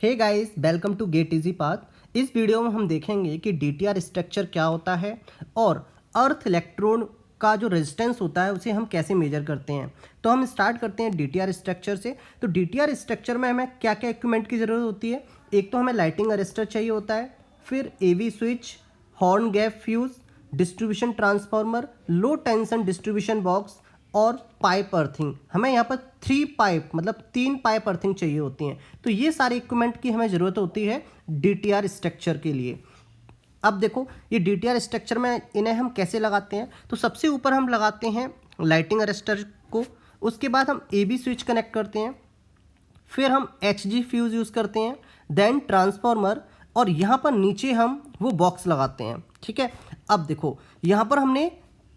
Hey guys, welcome to get easy path. इस video में हम देखेंगे कि डीटीआर स्ट्रक्चर क्या होता है और अर्थ इलेक्ट्रोड का जो रेजिस्टेंस होता है उसे हम कैसे मेजर करते हैं। तो हम स्टार्ट करते हैं डीटीआर स्ट्रक्चर से। तो डीटीआर स्ट्रक्चर में हमें क्या क्या इक्विपमेंट की ज़रूरत होती है। एक तो हमें लाइटिंग अरेस्टर चाहिए होता है, फिर AV switch, horn gap fuse, distribution transformer, low tension distribution box और पाइप अर्थिंग। हमें यहाँ पर 3 पाइप अर्थिंग चाहिए होती हैं। तो ये सारे इक्विपमेंट की हमें ज़रूरत होती है डीटीआर स्ट्रक्चर के लिए। अब देखो, ये डीटीआर स्ट्रक्चर में इन्हें हम कैसे लगाते हैं। तो सबसे ऊपर हम लगाते हैं लाइटिंग अरेस्टर को, उसके बाद हम एबी स्विच कनेक्ट करते हैं, फिर हम एचजी फ्यूज़ यूज़ करते हैं, देन ट्रांसफार्मर, और यहाँ पर नीचे हम वो बॉक्स लगाते हैं। ठीक है, अब देखो यहाँ पर हमने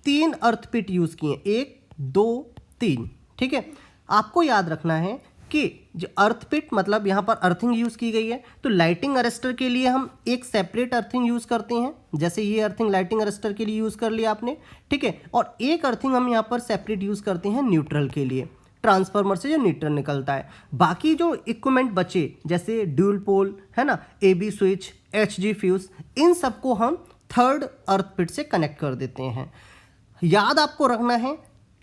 3 अर्थ पिट यूज़ किए, 1 2 3। ठीक है, आपको याद रखना है कि जो अर्थ पिट मतलब यहाँ पर अर्थिंग यूज़ की गई है। तो लाइटिंग अरेस्टर के लिए हम एक सेपरेट अर्थिंग यूज़ करते हैं, जैसे ये अर्थिंग लाइटिंग अरेस्टर के लिए यूज़ कर लिया आपने। ठीक है, और एक अर्थिंग हम यहाँ पर सेपरेट यूज़ करते हैं न्यूट्रल के लिए, ट्रांसफार्मर से जो न्यूट्रल निकलता है। बाकी जो इक्विपमेंट बचे जैसे ड्यूल पोल है ना, एबी स्विच, एचजी फ्यूज, इन सबको हम थर्ड अर्थ पिट से कनेक्ट कर देते हैं। याद आपको रखना है,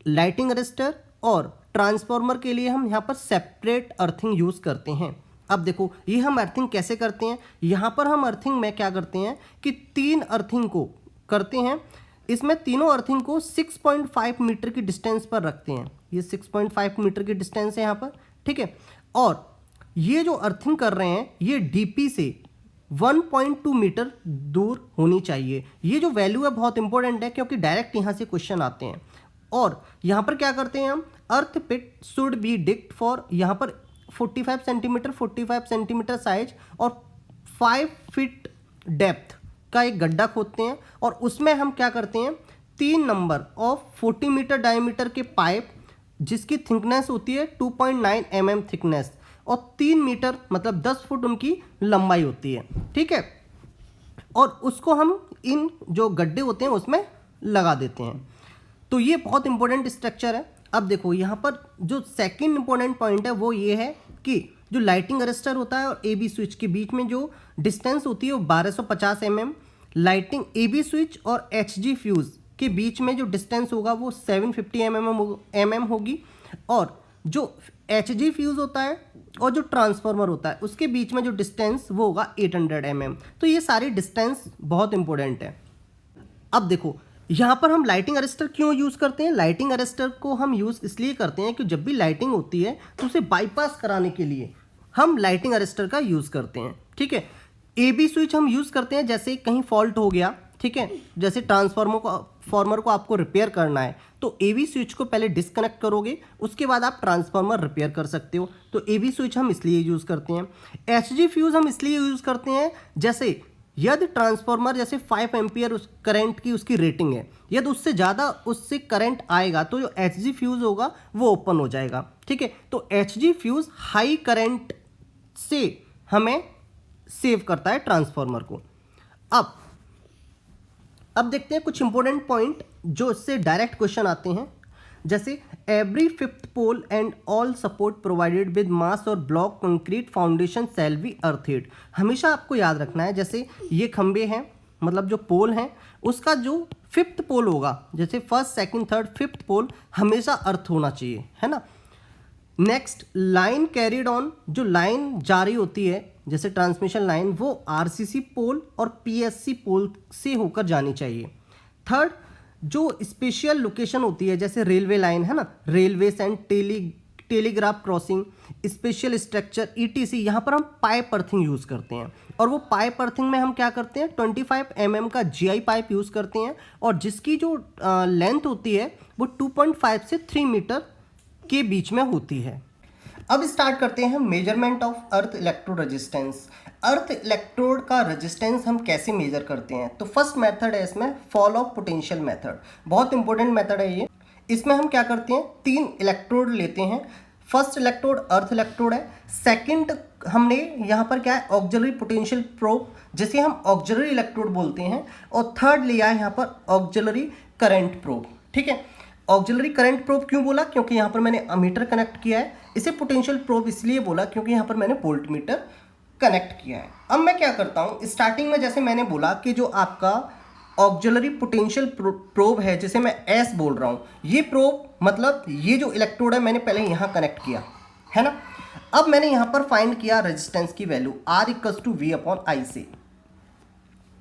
लाइटिंग अरेस्टर और ट्रांसफार्मर के लिए हम यहाँ पर सेपरेट अर्थिंग यूज़ करते हैं। अब देखो ये हम अर्थिंग कैसे करते हैं। यहाँ पर हम अर्थिंग में क्या करते हैं कि 3 अर्थिंग को करते हैं। इसमें तीनों अर्थिंग को 6.5 मीटर की डिस्टेंस पर रखते हैं। ये 6.5 मीटर की डिस्टेंस है यहाँ पर। ठीक है, और ये जो अर्थिंग कर रहे हैं ये डीपी से 1.2 मीटर दूर होनी चाहिए। ये जो वैल्यू है बहुत इंपॉर्टेंट है, क्योंकि डायरेक्ट यहाँ से क्वेश्चन आते हैं। और यहाँ पर क्या करते हैं हम, अर्थ पिट शुड बी डिग्ड फॉर, यहाँ पर 45 सेंटीमीटर साइज और 5 फीट डेप्थ का एक गड्ढा खोदते हैं, और उसमें हम क्या करते हैं 3 नंबर ऑफ 40 मीटर डायमीटर के पाइप, जिसकी थिकनेस होती है 2.9 mm थिकनेस, और 3 मीटर मतलब 10 फुट उनकी लंबाई होती है। ठीक है, और उसको हम इन जो गड्ढे होते हैं उसमें लगा देते हैं। तो ये बहुत इंपॉर्टेंट स्ट्रक्चर है। अब देखो यहाँ पर जो सेकंड इंपॉर्टेंट पॉइंट है वो ये है कि जो लाइटिंग अरेस्टर होता है और एबी स्विच के बीच में जो डिस्टेंस होती है वो 1250 mm। लाइटिंग एबी स्विच और एचजी फ्यूज़ के बीच में जो डिस्टेंस होगा वो 750 mm होगी, और जो एचजी फ्यूज़ होता है और जो ट्रांसफार्मर होता है उसके बीच में जो डिस्टेंस वो होगा 800 mm। तो ये सारी डिस्टेंस बहुत इंपॉर्टेंट है। अब देखो यहाँ पर हम लाइटिंग अरेस्टर क्यों यूज़ करते हैं। लाइटिंग अरेस्टर को हम यूज़ इसलिए करते हैं कि जब भी लाइटिंग होती है तो उसे बाईपास कराने के लिए हम लाइटिंग अरेस्टर का यूज़ करते हैं। ठीक है, एबी स्विच हम यूज़ करते हैं जैसे कहीं फॉल्ट हो गया। ठीक है, जैसे ट्रांसफार्मर को आपको रिपेयर करना है तो एबी स्विच को पहले डिस्कनेक्ट करोगे, उसके बाद आप ट्रांसफार्मर रिपेयर कर सकते हो। तो एबी स्विच हम इसलिए यूज़ करते हैं। एचजी फ्यूज़ हम इसलिए यूज़ करते हैं जैसे यदि ट्रांसफार्मर जैसे 5 एम्पियर उस करंट की उसकी रेटिंग है, यदि उससे ज़्यादा उससे करंट आएगा तो जो एचजी फ्यूज़ होगा वो ओपन हो जाएगा। ठीक है, तो एचजी फ्यूज़ हाई करंट से हमें सेव करता है ट्रांसफार्मर को। अब देखते हैं कुछ इंपॉर्टेंट पॉइंट जो इससे डायरेक्ट क्वेश्चन आते हैं, जैसे every fifth pole and all support provided with mass और block concrete foundation shall be earthed. हमेशा आपको याद रखना है, जैसे ये खंबे हैं मतलब जो पोल हैं उसका जो 5th पोल होगा, जैसे 1st, 2nd, 3rd, 5th पोल हमेशा अर्थ होना चाहिए, है ना। नेक्स्ट, लाइन कैरिड ऑन, जो लाइन जारी होती है जैसे ट्रांसमिशन लाइन, वो आरसीसी पोल और पीएससी पोल से होकर जानी चाहिए। थर्ड, जो स्पेशल लोकेशन होती है जैसे रेलवे लाइन है ना, railway and telegraph crossing, special structure etc, यहाँ पर हम पाइप अर्थिंग यूज़ करते हैं। और वो पाइप अर्थिंग में हम क्या करते हैं 25 mm का जीआई पाइप यूज़ करते हैं, और जिसकी जो लेंथ होती है वो 2.5 से 3 मीटर के बीच में होती है। अब स्टार्ट करते हैं measurement of earth electrode resistance. Earth electrode का रेजिस्टेंस हम कैसे मेजर करते हैं। तो फर्स्ट मेथड है इसमें फॉल ऑफ पोटेंशियल मेथड, बहुत इंपॉर्टेंट मेथड है ये। इसमें हम क्या करते हैं 3 इलेक्ट्रोड लेते हैं। फर्स्ट इलेक्ट्रोड अर्थ इलेक्ट्रोड है, सेकंड हमने यहाँ पर क्या है ऑक्सिलरी पोटेंशियल प्रोब, जिसे हम ऑक्सिलरी इलेक्ट्रोड बोलते हैं, और थर्ड लिया है यहाँ पर ऑक्सिलरी करंट प्रोब। ठीक है, ऑक्सिलरी करंट प्रोब क्यों बोला, क्योंकि यहाँ पर मैंने अमीटर कनेक्ट किया है। इसे पोटेंशियल प्रोब इसलिए बोला क्योंकि यहाँ पर मैंने वोल्ट मीटर कनेक्ट किया है। अब मैं क्या करता हूँ, स्टार्टिंग में जैसे मैंने बोला कि जो आपका ऑक्सिलरी पोटेंशियल प्रोब है जिसे मैं एस बोल रहा हूँ, ये प्रोब मतलब ये जो इलेक्ट्रोड है मैंने पहले यहाँ कनेक्ट किया है ना। अब मैंने यहाँ पर फाइंड किया रेजिस्टेंस की value R equals to V upon I से,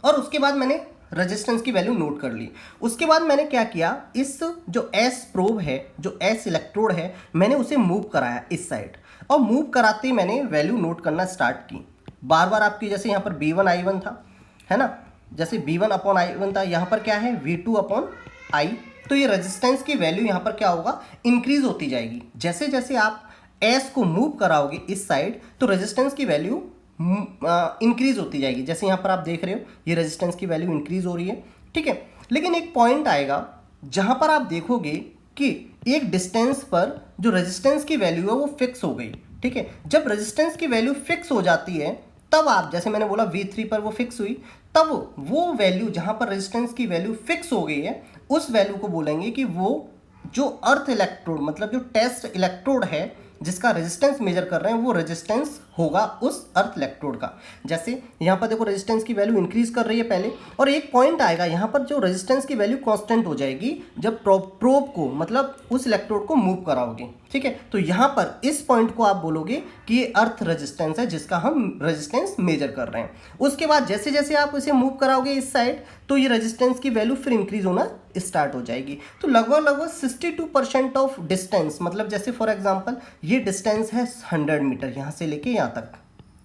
और उसके बाद मैंने रेजिस्टेंस की वैल्यू नोट कर ली। उसके बाद मैंने क्या किया, इस जो S प्रोब है, जो S इलेक्ट्रोड है, मैंने उसे मूव कराया इस साइड, और मूव कराते ही मैंने वैल्यू नोट करना स्टार्ट की। बार बार आपकी जैसे यहाँ पर B1 I1 था, है ना, जैसे B1 अपॉन I1 था, यहाँ पर क्या है V2 अपॉन I। तो ये रेजिस्टेंस की वैल्यू यहाँ पर क्या होगा, इंक्रीज होती जाएगी। जैसे जैसे आप S को मूव कराओगे इस साइड तो रेजिस्टेंस की वैल्यू इंक्रीज होती जाएगी। जैसे यहाँ पर आप देख रहे हो ये रेजिस्टेंस की वैल्यू इंक्रीज हो रही है, ठीक है। लेकिन एक पॉइंट आएगा जहाँ पर आप देखोगे कि एक डिस्टेंस पर जो रेजिस्टेंस की वैल्यू है वो फिक्स हो गई, ठीक है। जब रेजिस्टेंस की वैल्यू फिक्स हो जाती है तब आप, जैसे मैंने बोला V3 पर वो फिक्स हुई, तब वो वैल्यू जहाँ पर रेजिस्टेंस की वैल्यू फिक्स हो गई है उस वैल्यू को बोलेंगे कि वो जो अर्थ इलेक्ट्रोड मतलब जो टेस्ट इलेक्ट्रोड है जिसका रेजिस्टेंस मेजर कर रहे हैं वो रेजिस्टेंस होगा उस अर्थ इलेक्ट्रोड का। जैसे यहाँ पर देखो रेजिस्टेंस की वैल्यू इंक्रीज कर रही है पहले, और एक पॉइंट आएगा यहाँ पर जो रेजिस्टेंस की वैल्यू कांस्टेंट हो जाएगी जब प्रोब को मतलब उस इलेक्ट्रोड को मूव कराओगे, ठीक है। तो यहाँ पर इस पॉइंट को आप बोलोगे कि ये अर्थ रेजिस्टेंस है जिसका हम रेजिस्टेंस मेजर कर रहे हैं। उसके बाद जैसे जैसे आप इसे मूव कराओगे इस साइड तो ये रेजिस्टेंस की वैल्यू फिर इंक्रीज होना स्टार्ट हो जाएगी। तो लगभग 62% ऑफ डिस्टेंस, मतलब जैसे फॉर एग्जांपल ये डिस्टेंस है 100 मीटर यहाँ से लेके यहाँ तक,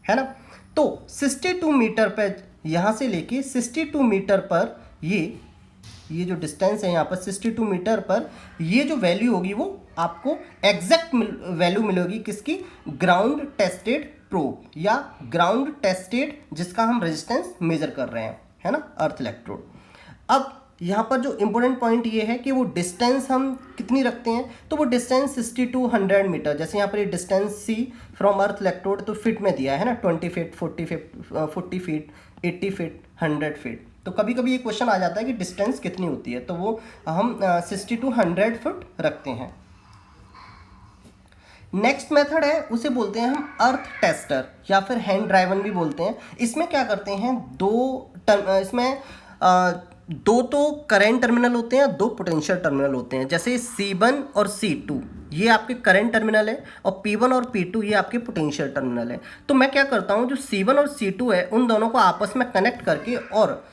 है ना। तो 62 मीटर पर यहाँ से लेके 62 मीटर पर ये जो डिस्टेंस है यहाँ पर 62 मीटर पर ये जो वैल्यू होगी वो आपको एग्जैक्ट वैल्यू मिलेगी किसकी, ग्राउंड टेस्टेड प्रोब या ग्राउंड टेस्टेड जिसका हम रेजिस्टेंस मेजर कर रहे हैं, है ना, अर्थ इलेक्ट्रोड। अब यहाँ पर जो इम्पोर्टेंट पॉइंट ये है कि वो डिस्टेंस हम कितनी रखते हैं, तो वो डिस्टेंस 60 to 100 मीटर। जैसे यहाँ पर ये distance C from earth electrode तो फिट में दिया है ना, 20 फीट 40 फीट 80 फीट 100 फीट। तो कभी कभी ये क्वेश्चन आ जाता है कि डिस्टेंस कितनी होती है, तो वो हम 60 to 100 फुट रखते हैं। नेक्स्ट मेथड है उसे बोलते हैं हम अर्थ टेस्टर या फिर हैंड ड्राइवन भी बोलते हैं। इसमें क्या करते हैं, इसमें दो तो करंट टर्मिनल होते हैं, दो पोटेंशियल टर्मिनल होते हैं। जैसे C1 और C2 ये आपके करंट टर्मिनल है और P1 और P2 ये आपके पोटेंशियल टर्मिनल है। तो मैं क्या करता हूँ, जो C1 और C2 है उन दोनों को आपस में कनेक्ट करके और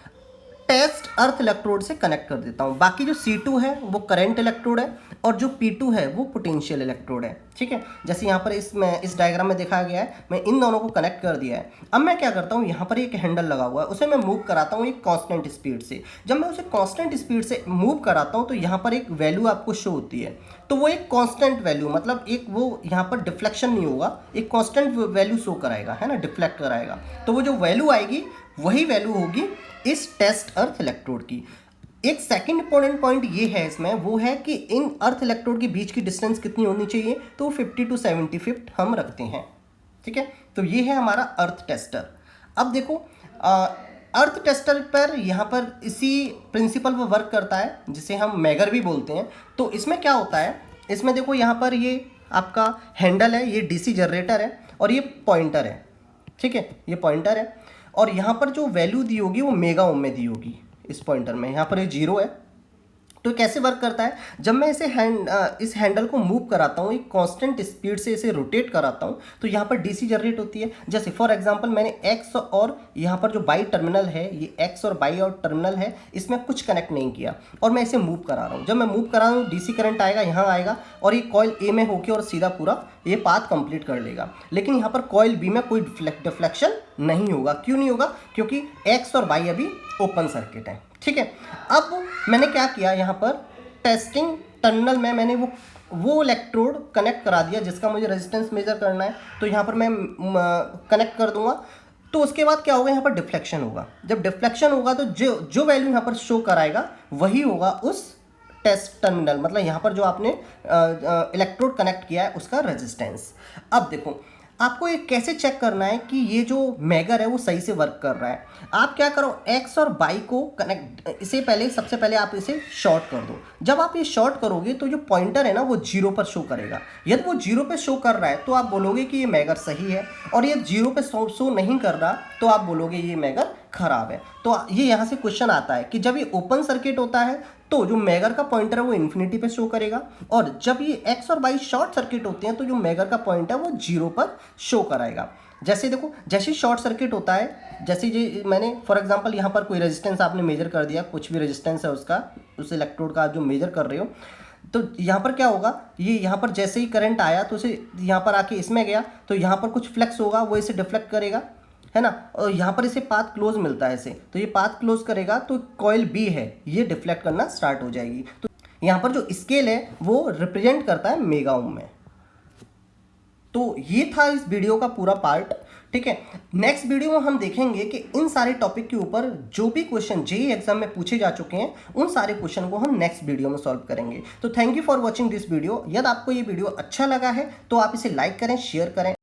टेस्ट अर्थ इलेक्ट्रोड से कनेक्ट कर देता हूँ। बाकी जो C2 है वो करंट इलेक्ट्रोड है और जो P2 है वो पोटेंशियल इलेक्ट्रोड है, ठीक है। जैसे यहाँ पर इस डायग्राम में देखा गया है, मैं इन दोनों को कनेक्ट कर दिया है। अब मैं क्या करता हूँ, यहाँ पर एक हैंडल लगा हुआ है उसे मैं मूव कराता हूँ एक कांस्टेंट स्पीड से। जब मैं उसे कांस्टेंट स्पीड से मूव कराता हूँ तो यहाँ पर एक वैल्यू आपको शो होती है, तो वो एक कांस्टेंट वैल्यू मतलब एक वो यहाँ पर डिफ्लेक्शन नहीं होगा, एक कांस्टेंट वैल्यू शो कराएगा, है ना, डिफ्लेक्ट कराएगा। तो वो जो वैल्यू आएगी वही वैल्यू होगी इस टेस्ट अर्थ इलेक्ट्रोड की। एक सेकंड इंपॉर्टेंट पॉइंट ये है इसमें, वो है कि इन अर्थ इलेक्ट्रोड के बीच की डिस्टेंस कितनी होनी चाहिए, तो 50 to 70 फीट हम रखते हैं, ठीक है। तो ये है हमारा अर्थ टेस्टर। अब देखो अर्थ टेस्टर पर यहाँ पर इसी प्रिंसिपल पर वर्क करता है जिसे हम मैगर भी बोलते हैं। तो इसमें क्या होता है, इसमें देखो यहाँ पर ये आपका हैंडल है, ये DC जनरेटर है और ये पॉइंटर है, ठीक है, ये पॉइंटर है। और यहाँ पर जो वैल्यू दी होगी वो मेगा ओम में दी होगी इस पॉइंटर में। यहाँ पर ये 0 है। तो कैसे वर्क करता है, जब मैं इस हैंडल को मूव कराता हूँ एक कांस्टेंट स्पीड से इसे रोटेट कराता हूँ तो यहाँ पर DC जनरेट होती है। जैसे फॉर एग्जांपल मैंने X और यहाँ पर जो बाई टर्मिनल है, ये X और बाई और टर्मिनल है, इसमें कुछ कनेक्ट नहीं किया और मैं इसे मूव करा रहा हूँ। जब मैं मूव करा रहा हूँ DC करंट आएगा, यहाँ आएगा और ये कॉइल A में होके और सीधा पूरा ये पाथ कंप्लीट कर लेगा। लेकिन यहाँ पर कॉइल B में कोई डिफ्लेक्शन नहीं होगा। क्यों नहीं होगा, क्योंकि X और बाई अभी ओपन सर्किट है, ठीक है। अब मैंने क्या किया, यहाँ पर टेस्टिंग टर्मिनल में मैंने वो इलेक्ट्रोड कनेक्ट करा दिया जिसका मुझे रेजिस्टेंस मेजर करना है। तो यहाँ पर मैं कनेक्ट कर दूंगा। तो उसके बाद क्या होगा, यहाँ पर डिफ्लेक्शन होगा। जब डिफ्लेक्शन होगा तो जो वैल्यू यहाँ पर शो कराएगा वही होगा उस टेस्ट टर्मिनल, मतलब यहाँ पर जो आपने इलेक्ट्रोड कनेक्ट किया है उसका रेजिस्टेंस। अब देखो, आपको ये कैसे चेक करना है कि ये जो मेजर है वो सही से वर्क कर रहा है। आप क्या करो, एक्स और वाई को कनेक्ट, इसे पहले सबसे पहले आप इसे शॉर्ट कर दो। जब आप ये शॉर्ट करोगे तो जो पॉइंटर है ना वो 0 पर शो करेगा। यदि वो 0 पे शो कर रहा है तो आप बोलोगे कि ये मेजर सही है, और ये 0 पे शो नहीं कर रहा तो आप बोलोगे ये मेजर खराब है। तो ये यहाँ से क्वेश्चन आता है कि जब ये ओपन सर्किट होता है तो जो मेजर का पॉइंटर है वो इन्फिनिटी पे शो करेगा, और जब ये एक्स और वाई शॉर्ट सर्किट होते हैं तो जो मेजर का पॉइंट है वो 0 पर शो कराएगा। जैसे देखो, जैसे शॉर्ट सर्किट होता है, जैसे ये मैंने फॉर एग्जांपल यहाँ पर कोई रेजिस्टेंस आपने मेजर कर दिया, कुछ भी रेजिस्टेंस है उसका, उस इलेक्ट्रोड का जो मेजर कर रहे हो, तो यहाँ पर क्या होगा, ये यहाँ पर जैसे ही करंट आया तो उसे यहाँ पर आके इसमें गया तो यहाँ पर कुछ फ्लक्स होगा, वो इसे डिफ्लेक्ट करेगा, है ना। और यहाँ पर इसे पाथ क्लोज मिलता है इसे, तो ये पाथ क्लोज करेगा तो कॉइल बी है ये डिफ्लेक्ट करना स्टार्ट हो जाएगी। तो यहाँ पर जो स्केल है वो रिप्रेजेंट करता है मेगा ओम में। तो ये था इस वीडियो का पूरा पार्ट, ठीक है। नेक्स्ट वीडियो में हम देखेंगे कि इन सारे टॉपिक के ऊपर जो भी क्वेश्चन जेईई एग्जाम में पूछे जा चुके हैं उन सारे क्वेश्चन को हम नेक्स्ट वीडियो में सॉल्व करेंगे। तो thank you for watching this video. यदि आपको ये वीडियो अच्छा लगा है तो आप इसे लाइक करें, शेयर करें।